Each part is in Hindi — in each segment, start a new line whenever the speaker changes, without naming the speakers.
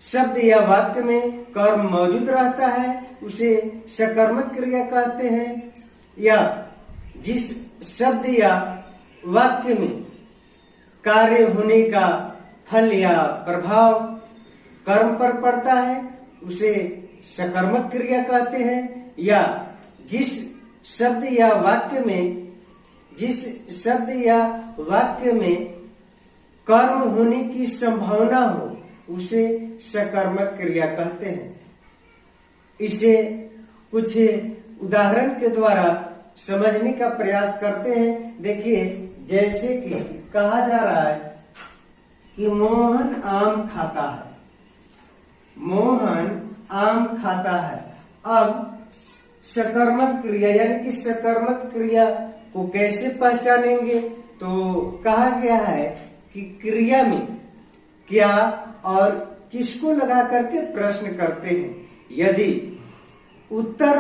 शब्द या वाक्य में कर्म मौजूद रहता है उसे सकर्मक क्रिया कहते हैं, या जिस शब्द या वाक्य में कार्य होने का फल या प्रभाव कर्म पर पड़ता है उसे सकर्मक क्रिया कहते हैं, या जिस शब्द या वाक्य में कर्म होने की संभावना हो उसे सकर्मक क्रिया कहते हैं। इसे कुछ उदाहरण के द्वारा समझने का प्रयास करते हैं। देखिए, जैसे कि कहा जा रहा है कि मोहन आम खाता है, मोहन आम खाता है। अब सकर्मक क्रिया यानी कि सकर्मक क्रिया को कैसे पहचानेंगे, तो कहा गया है कि क्रिया में क्या और किसको लगा करके प्रश्न करते हैं। यदि उत्तर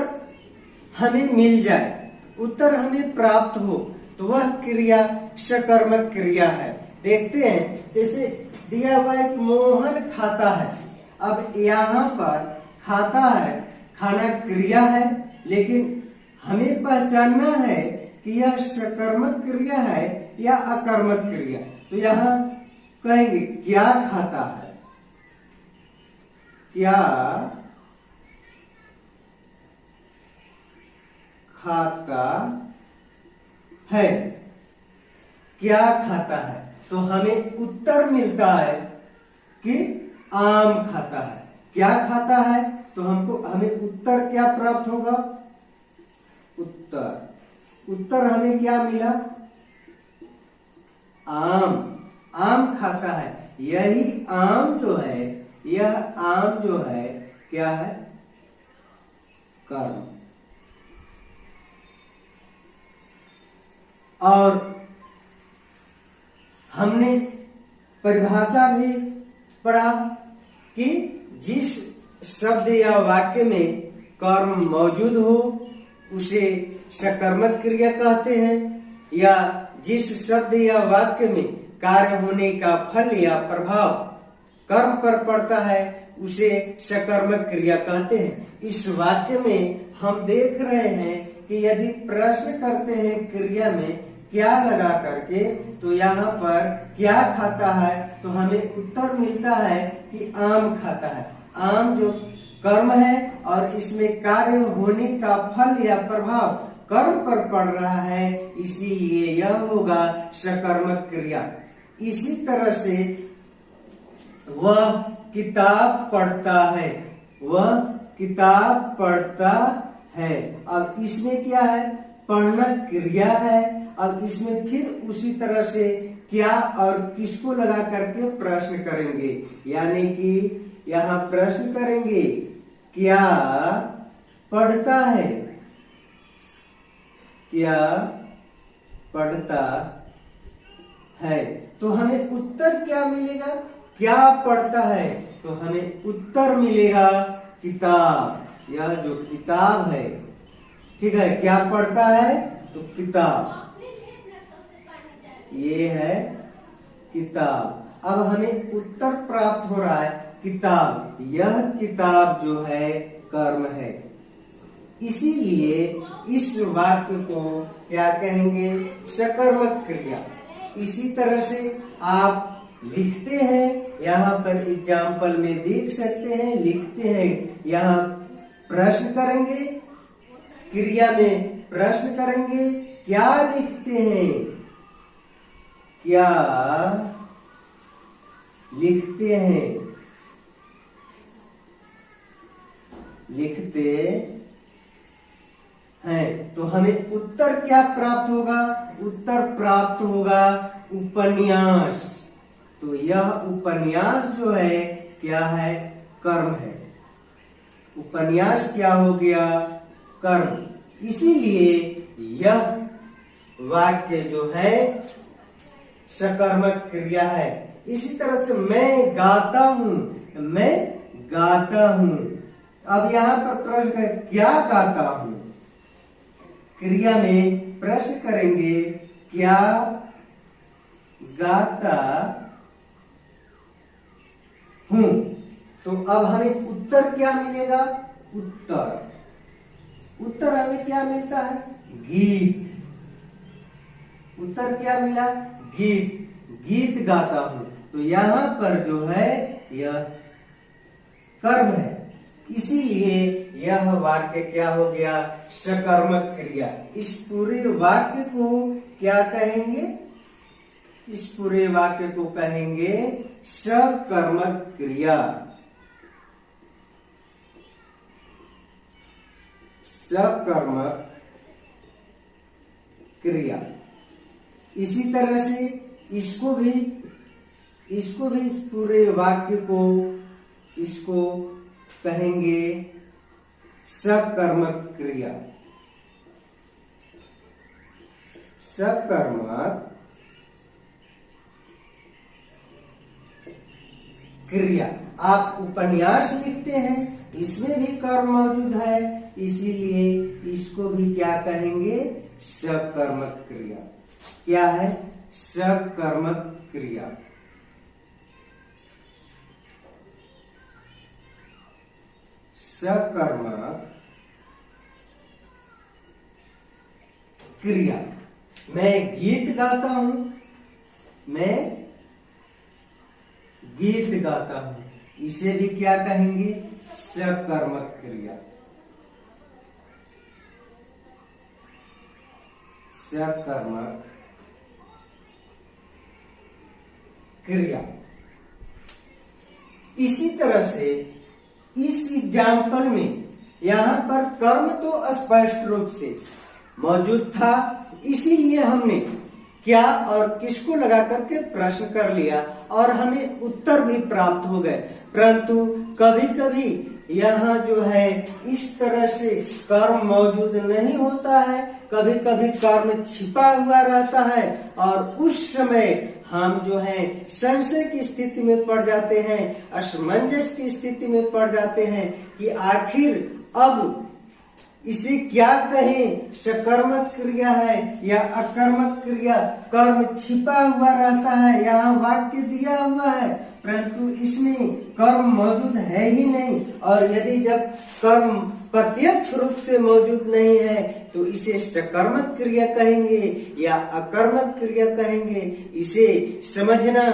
हमें मिल जाए, उत्तर हमें प्राप्त हो, तो वह क्रिया सकर्मक क्रिया है। देखते हैं, जैसे दिया हुआ है कि मोहन खाता है। अब यहाँ पर खाता है, खाना क्रिया है, लेकिन हमें पहचानना है कि यह सकर्मक क्रिया है या अकर्मक क्रिया। तो यहाँ कहेंगे क्या खाता है, क्या खाता है, क्या खाता है, तो हमें उत्तर मिलता है कि आम खाता है। क्या खाता है, तो हमें उत्तर क्या प्राप्त होगा, उत्तर हमें क्या मिला, आम। आम खाता है, यही आम जो है, यह आम जो है क्या है, कर्म। और हमने परिभाषा भी पढ़ा कि जिस शब्द या वाक्य में कर्म मौजूद हो उसे सकर्मक क्रिया कहते हैं, या जिस शब्द या वाक्य में कार्य होने का फल या प्रभाव कर्म पर पड़ता है उसे सकर्मक क्रिया कहते हैं। इस वाक्य में हम देख रहे हैं कि यदि प्रश्न करते हैं क्रिया में क्या लगा करके, तो यहाँ पर क्या खाता है, तो हमें उत्तर मिलता है कि आम खाता है। आम जो कर्म है और इसमें कार्य होने का फल या प्रभाव कर्म पर पड़ रहा है, इसीलिए यह होगा सकर्मक क्रिया। इसी तरह से वह किताब पढ़ता है, वह किताब पढ़ता है। अब इसमें क्या है, पढ़ना क्रिया है। अब इसमें फिर उसी तरह से क्या और किसको लगा करके प्रश्न करेंगे, यानी कि यहाँ प्रश्न करेंगे क्या पढ़ता है, क्या पढ़ता है, तो हमें उत्तर क्या मिलेगा, क्या पढ़ता है, तो हमें उत्तर मिलेगा किताब। यह जो किताब है, ठीक है, क्या पढ़ता है, तो किताब, ये है किताब। अब हमें उत्तर प्राप्त हो रहा है किताब। यह किताब जो है कर्म है, इसीलिए इस वाक्य को क्या कहेंगे, सकर्मक क्रिया। इसी तरह से आप लिखते हैं, यहाँ पर एग्जाम्पल में देख सकते हैं, लिखते हैं, यहाँ प्रश्न करेंगे, क्रिया में प्रश्न करेंगे, क्या लिखते हैं, क्या लिखते हैं, लिखते हैं, तो हमें उत्तर क्या प्राप्त होगा, उत्तर प्राप्त होगा उपन्यास। तो यह उपन्यास जो है क्या है, कर्म है। उपन्यास क्या हो गया, कर्म। इसीलिए यह वाक्य जो है सकर्मक क्रिया है। इसी तरह से मैं गाता हूं, मैं गाता हूं। अब यहाँ पर प्रश्न है क्या गाता हूं, क्रिया में प्रश्न करेंगे क्या गाता हूं। तो अब हमें उत्तर क्या मिलेगा? उत्तर हमें क्या मिलता है? गीत। उत्तर क्या मिला? गीत गाता हूं। तो यहां पर जो है यह कर्म है, इसीलिए यह वाक्य क्या हो गया? सकर्मक क्रिया। इस पूरे वाक्य को क्या कहेंगे? इस पूरे वाक्य को कहेंगे सकर्मक क्रिया। सकर्मक क्रिया। इसी तरह से इसको भी इस पूरे वाक्य को इसको कहेंगे सकर्मक क्रिया। सकर्मक क्रिया। आप उपन्यास लिखते हैं, इसमें भी कर्म मौजूद है, इसीलिए इसको भी क्या कहेंगे? सकर्मक क्रिया। क्या है? सकर्मक क्रिया। सकर्मक क्रिया। मैं गीत गाता हूं, मैं गीत गाता हूं, इसे भी क्या कहेंगे? सकर्मक क्रिया। सकर्मक क्रिया। इसी तरह से इस एग्जाम्पल में यहां पर कर्म तो स्पष्ट रूप से मौजूद था, इसीलिए हमने क्या और किसको लगा करके प्रश्न कर लिया और हमें उत्तर भी प्राप्त हो गए। परंतु कभी कभी यहाँ जो है इस तरह से कर्म मौजूद नहीं होता है, कभी कभी कर्म छिपा हुआ रहता है और उस समय हम जो है संशय की स्थिति में पड़ जाते हैं, असमंजस की स्थिति में पड़ जाते हैं कि आखिर अब इसे क्या कहें? सकर्मक क्रिया है या अकर्मक क्रिया? कर्म छिपा हुआ रहता है, यहाँ वाक्य दिया हुआ है परंतु इसमें कर्म मौजूद है ही नहीं। और यदि जब कर्म प्रत्यक्ष रूप से मौजूद नहीं है तो इसे सकर्मक क्रिया कहेंगे या अकर्मक क्रिया कहेंगे, इसे समझना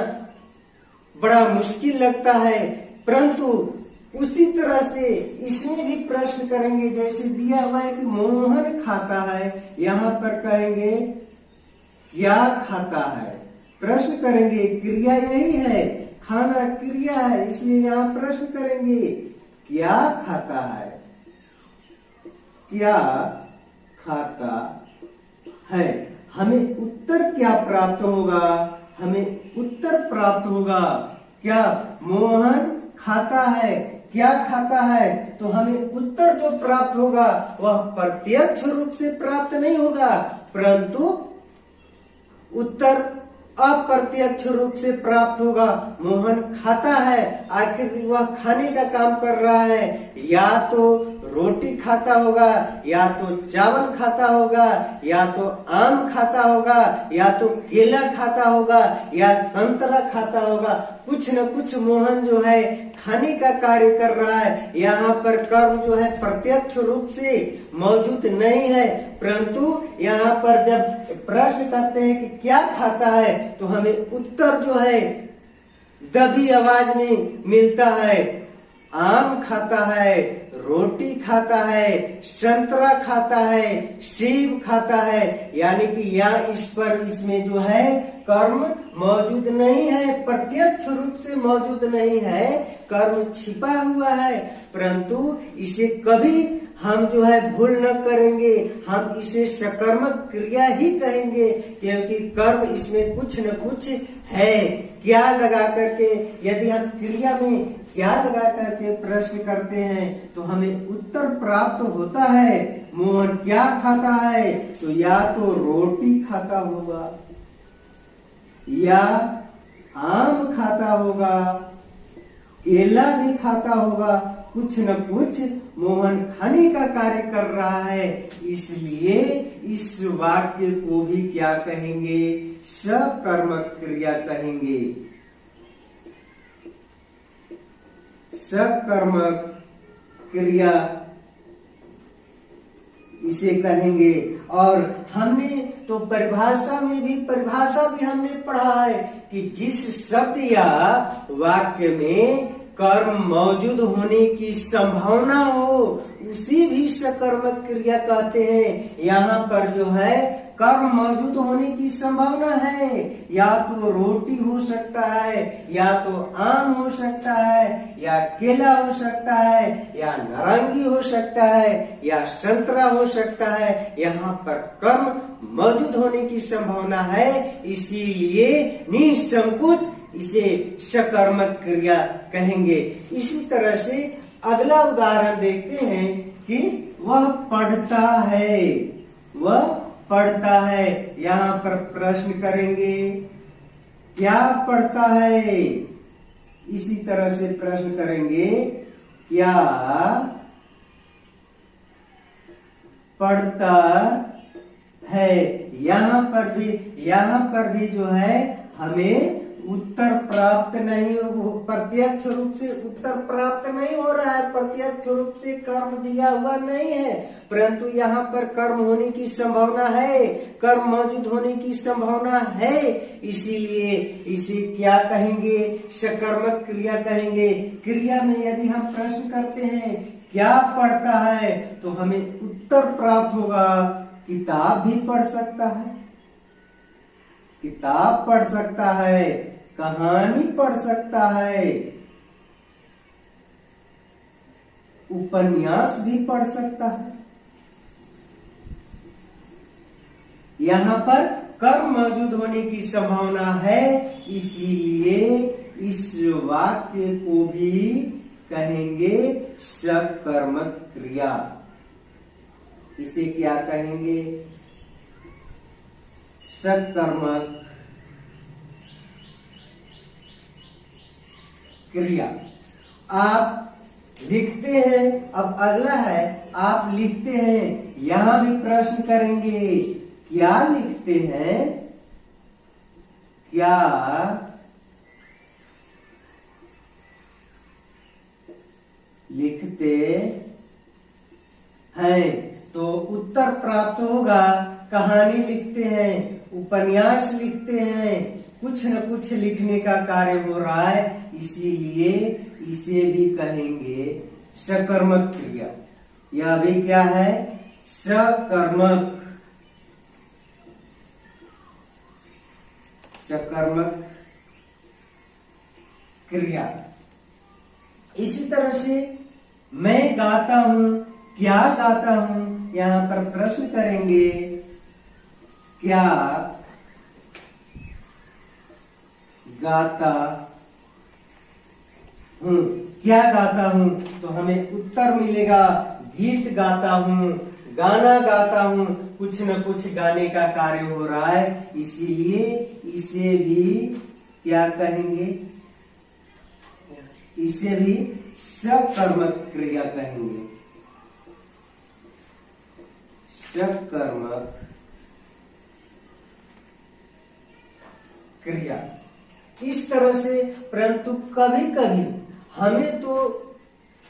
बड़ा मुश्किल लगता है। परंतु उसी तरह से इसमें भी प्रश्न करेंगे, जैसे दिया हुआ है कि मोहन खाता है, यहाँ पर कहेंगे क्या खाता है? प्रश्न करेंगे, क्रिया यही है, खाना क्रिया है, इसलिए यहाँ प्रश्न करेंगे क्या खाता है? क्या खाता है? हमें उत्तर क्या प्राप्त होगा? हमें उत्तर प्राप्त होगा क्या? मोहन खाता है। क्या खाता है? तो हमें उत्तर जो प्राप्त होगा वह प्रत्यक्ष रूप से प्राप्त नहीं होगा, परंतु उत्तर अप्रत्यक्ष रूप से प्राप्त होगा। मोहन खाता है, आखिर वह खाने का काम कर रहा है, या तो रोटी खाता होगा, या तो चावल खाता होगा, या तो आम खाता होगा, या तो केला खाता होगा, या संतरा खाता होगा। कुछ न कुछ मोहन जो है खाने का कार्य कर रहा है। यहाँ पर कर्म जो है प्रत्यक्ष रूप से मौजूद नहीं है, परंतु यहाँ पर जब प्रश्न करते हैं कि क्या खाता है तो हमें उत्तर जो है दबी आवाज में मिलता है। आम खाता है, रोटी खाता है, संतरा खाता है, सेब खाता है, यानी कि यहाँ इस पर इसमें जो है कर्म मौजूद नहीं है, प्रत्यक्ष रूप से मौजूद नहीं है, कर्म छिपा हुआ है। परंतु इसे कभी हम जो है भूल न करेंगे, हम इसे सकर्मक क्रिया ही कहेंगे, क्योंकि कर्म इसमें कुछ न कुछ है। क्या लगा करके यदि हम क्रिया में क्या लगा करके प्रश्न करते हैं तो हमें उत्तर प्राप्त होता है। मोहन क्या खाता है? तो या तो रोटी खाता होगा, या आम खाता होगा, केला भी खाता होगा, कुछ न कुछ मोहन खाने का कार्य कर रहा है। इसलिए इस वाक्य को भी क्या कहेंगे? सकर्मक क्रिया कहेंगे। सकर्मक क्रिया इसे कहेंगे। और हमने तो परिभाषा भी हमने पढ़ा है कि जिस शब्द या वाक्य में कर्म मौजूद होने की संभावना हो उसी भी सकर्मक क्रिया कहते हैं। यहाँ पर जो है कर्म मौजूद होने की संभावना है, या तो रोटी हो सकता है, या तो आम हो सकता है, या केला हो सकता है, या नारंगी हो सकता है, या संतरा हो सकता है। यहाँ पर कर्म मौजूद होने की संभावना है, इसीलिए निसंकोच इसे सकर्मक क्रिया कहेंगे। इसी तरह से अगला उदाहरण देखते हैं कि वह पढ़ता है। यहाँ पर प्रश्न करेंगे क्या पढ़ता है। इसी तरह से प्रश्न करेंगे क्या पढ़ता है। यहाँ पर भी जो है हमें उत्तर प्राप्त नहीं, प्रत्यक्ष रूप से उत्तर प्राप्त नहीं हो रहा है, प्रत्यक्ष रूप से कर्म दिया हुआ नहीं है, परंतु यहाँ पर कर्म होने की संभावना है, कर्म मौजूद होने की संभावना है, इसीलिए इसे क्या कहेंगे, सकर्मक क्रिया कहेंगे। क्रिया में यदि हम प्रश्न करते हैं क्या पढ़ता है तो हमें उत्तर प्राप्त होगा किताब भी पढ़ सकता है, किताब पढ़ सकता है, कहानी पढ़ सकता है, उपन्यास भी पढ़ सकता है। यहाँ पर कर्म मौजूद होने की संभावना है, इसीलिए इस वाक्य को भी कहेंगे सकर्मक क्रिया। इसे क्या कहेंगे, सकर्मक क्रिया। आप लिखते हैं, अब अगला है आप लिखते हैं, यहां भी प्रश्न करेंगे क्या लिखते हैं, क्या लिखते हैं, तो उत्तर प्राप्त होगा कहानी लिखते हैं, उपन्यास लिखते हैं, कुछ न कुछ लिखने का कार्य हो रहा है, इसीलिए इसे भी कहेंगे सकर्मक क्रिया। यह भी क्या है, सकर्मक क्रिया। इसी तरह से मैं गाता हूं, क्या गाता हूं, यहां पर प्रश्न करेंगे क्या गाता हूं, क्या गाता हूं, तो हमें उत्तर मिलेगा गीत गाता हूं, गाना गाता हूं, कुछ न कुछ गाने का कार्य हो रहा है, इसीलिए इसे भी क्या कहेंगे, इसे भी सकर्मक क्रिया कहेंगे, सकर्मक क्रिया। इस तरह से, परंतु कभी कभी हमें तो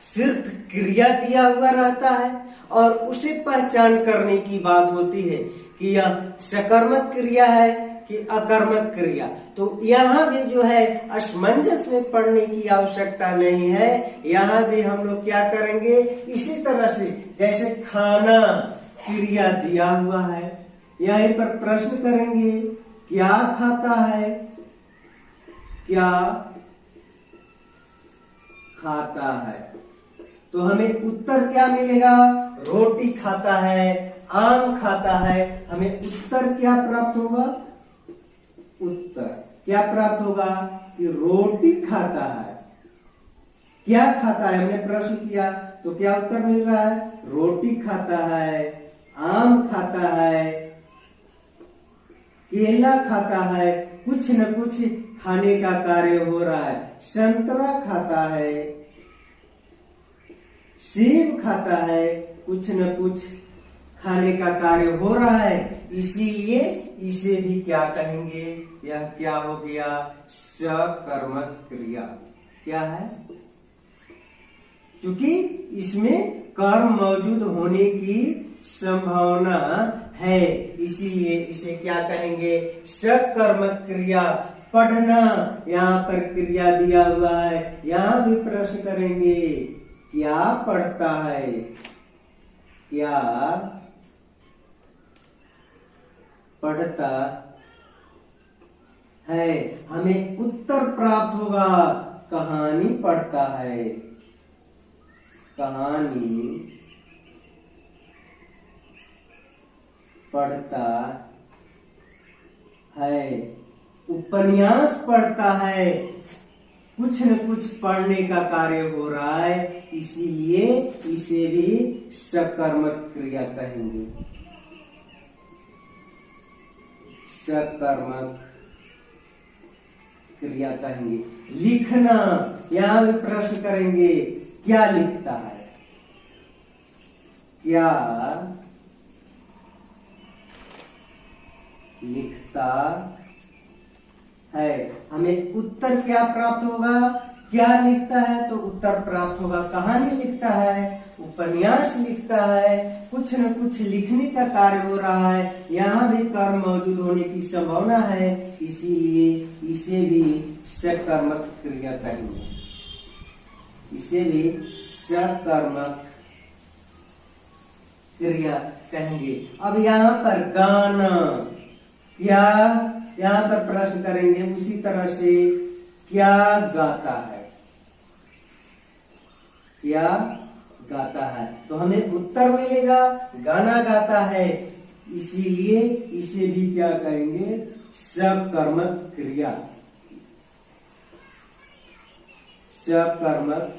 सिर्फ क्रिया दिया हुआ रहता है और उसे पहचान करने की बात होती है कि यह सकर्मक क्रिया है कि अकर्मक क्रिया। तो यहाँ भी जो है असमंजस में पढ़ने की आवश्यकता नहीं है, यहाँ भी हम लोग क्या करेंगे, इसी तरह से जैसे खाना क्रिया दिया हुआ है, यहीं पर प्रश्न करेंगे क्या खाता है, क्या खाता है, तो हमें उत्तर क्या मिलेगा, रोटी खाता है, आम खाता है, हमें उत्तर क्या प्राप्त होगा, उत्तर क्या प्राप्त होगा कि रोटी खाता है। क्या खाता है, हमने प्रश्न किया तो क्या उत्तर मिल रहा है, रोटी खाता है, आम खाता है, केला खाता है, कुछ न कुछ खाने का कार्य हो रहा है, संतरा खाता है, सेब खाता है, कुछ न कुछ खाने का कार्य हो रहा है, इसीलिए इसे भी क्या कहेंगे, यह क्या हो गया, सकर्मक क्रिया। क्या है, क्योंकि इसमें कर्म मौजूद होने की संभावना है, इसीलिए इसे क्या कहेंगे, सकर्मक क्रिया। पढ़ना, यहाँ पर क्रिया दिया हुआ है, यहाँ भी प्रश्न करेंगे क्या पढ़ता है, क्या पढ़ता है, हमें उत्तर प्राप्त होगा कहानी पढ़ता है, कहानी पढ़ता है, उपन्यास पढ़ता है, कुछ न कुछ पढ़ने का कार्य हो रहा है, इसीलिए इसे भी सकर्मक क्रिया कहेंगे, सकर्मक क्रिया कहेंगे। लिखना, यहां भी प्रश्न करेंगे क्या लिखता है, क्या लिखता है, हमें उत्तर क्या प्राप्त होगा, क्या लिखता है तो उत्तर प्राप्त होगा कहानी लिखता है, उपन्यास लिखता है, कुछ न कुछ लिखने का कार्य हो रहा है, यहाँ भी कर्म मौजूद होने की संभावना है, इसीलिए इसे भी सकर्मक क्रिया कहेंगे, इसे भी सकर्मक क्रिया कहेंगे। अब यहाँ पर गाना, क्या, यहाँ पर प्रश्न करेंगे उसी तरह से क्या गाता है, क्या गाता है, तो हमें उत्तर मिलेगा गाना गाता है, इसीलिए इसे भी क्या कहेंगे, सकर्मक क्रिया, सकर्मक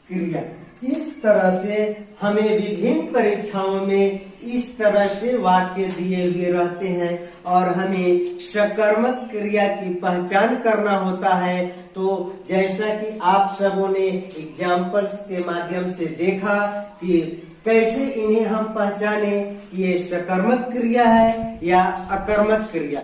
क्रिया। इस तरह से हमें विभिन्न परीक्षाओं में इस तरह से वाक्य दिए हुए रहते हैं और हमें सकर्मक क्रिया की पहचान करना होता है। तो जैसा कि आप सबों ने एग्जाम्पल्स के माध्यम से देखा कि कैसे इन्हें हम पहचाने कि ये सकर्मक क्रिया है या अकर्मक क्रिया।